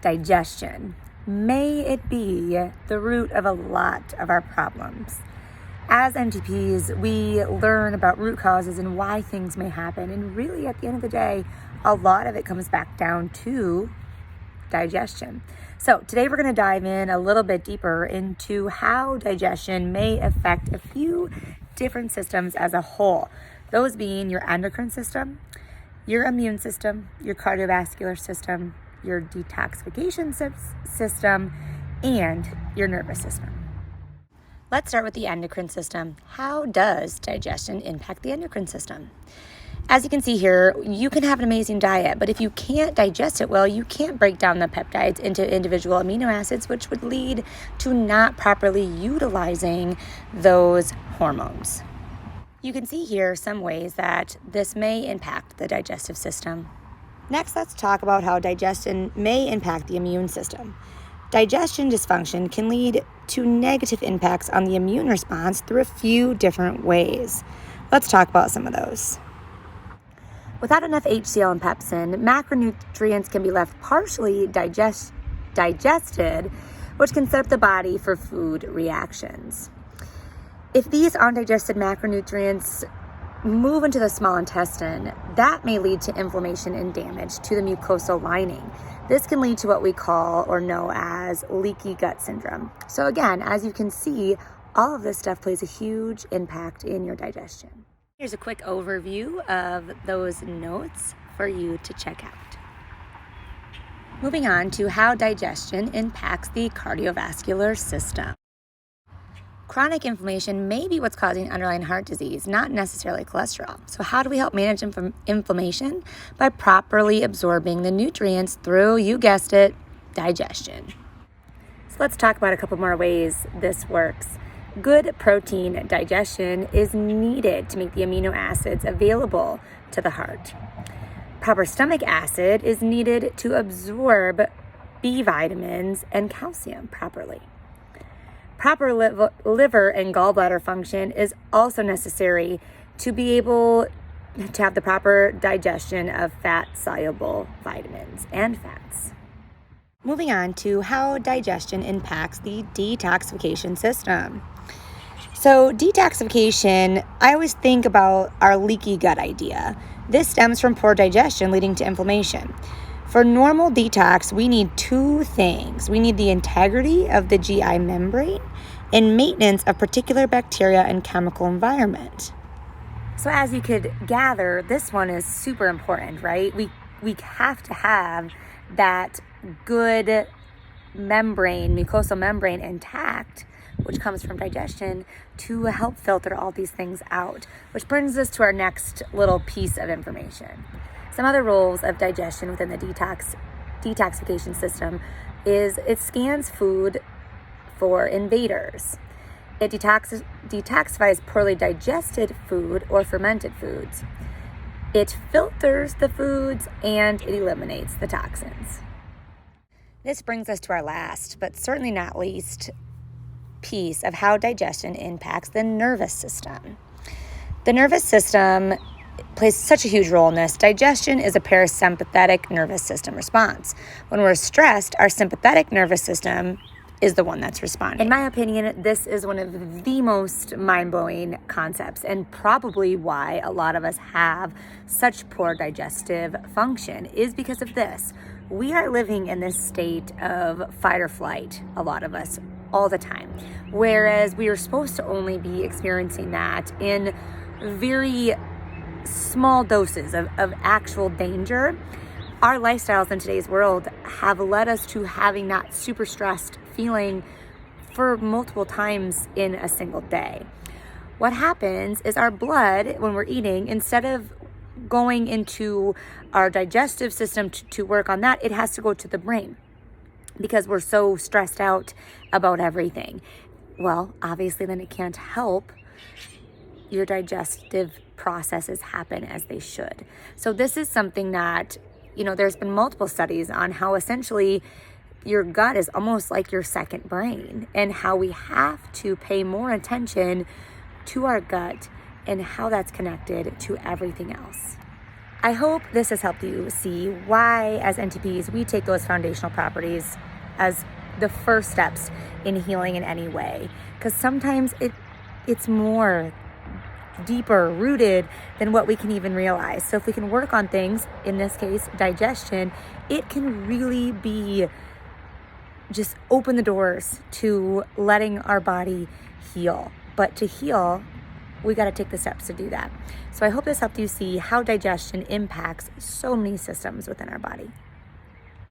digestion. May it be the root of a lot of our problems. As NTPs, we learn about root causes and why things may happen. And really, at the end of the day, a lot of it comes back down to digestion. So today we're going to dive in a little bit deeper into how digestion may affect a few different systems as a whole. Those being your endocrine system, your immune system, your cardiovascular system, your detoxification system, and your nervous system. Let's start with the endocrine system. How does digestion impact the endocrine system? As you can see here, you can have an amazing diet, but if you can't digest it well, you can't break down the peptides into individual amino acids, which would lead to not properly utilizing those hormones. You can see here some ways that this may impact the digestive system. Next, let's talk about how digestion may impact the immune system. Digestion dysfunction can lead to negative impacts on the immune response through a few different ways. Let's talk about some of those. Without enough HCl and pepsin, macronutrients can be left partially digested, which can set up the body for food reactions. If these undigested macronutrients move into the small intestine, that may lead to inflammation and damage to the mucosal lining. This can lead to what we call or know as leaky gut syndrome. So again, as you can see, all of this stuff plays a huge impact in your digestion. Here's a quick overview of those notes for you to check out. Moving on to how digestion impacts the cardiovascular system. Chronic inflammation may be what's causing underlying heart disease, not necessarily cholesterol. So how do we help manage inflammation? By properly absorbing the nutrients through, you guessed it, digestion. So let's talk about a couple more ways this works. Good protein digestion is needed to make the amino acids available to the heart. Proper stomach acid is needed to absorb B vitamins and calcium properly. Proper liver and gallbladder function is also necessary to be able to have the proper digestion of fat-soluble vitamins and fats. Moving on to how digestion impacts the detoxification system. So detoxification, I always think about our leaky gut idea. This stems from poor digestion leading to inflammation. For normal detox, we need two things. We need the integrity of the GI membrane and maintenance of particular bacteria and chemical environment. So as you could gather, this one is super important, right? We have to have that good membrane, mucosal membrane intact, which comes from digestion, to help filter all these things out, which brings us to our next little piece of information. Some other roles of digestion within the detoxification system is it scans food for invaders. It detoxifies poorly digested food or fermented foods. It filters the foods and it eliminates the toxins. This brings us to our last, but certainly not least, piece of how digestion impacts the nervous system. The nervous system plays such a huge role in this. Digestion is a parasympathetic nervous system response. When we're stressed, our sympathetic nervous system is the one that's responding. In my opinion, this is one of the most mind-blowing concepts and probably why a lot of us have such poor digestive function is because of this. We are living in this state of fight or flight, a lot of us, all the time. Whereas we are supposed to only be experiencing that in very small doses of actual danger. Our lifestyles in today's world have led us to having that super stressed feeling for multiple times in a single day. What happens is our blood, when we're eating, instead of going into our digestive system to work on that, it has to go to the brain because we're so stressed out about everything. Well, obviously then it can't help your digestive processes happen as they should. So this is something that, there's been multiple studies on how essentially your gut is almost like your second brain and how we have to pay more attention to our gut and how that's connected to everything else. I hope this has helped you see why, as NTPs, we take those foundational properties as the first steps in healing in any way. Because sometimes it's more deeper rooted than what we can even realize. So if we can work on things, in this case, digestion, it can really be just open the doors to letting our body heal. But to heal, we got to take the steps to do that. So I hope this helped you see how digestion impacts so many systems within our body.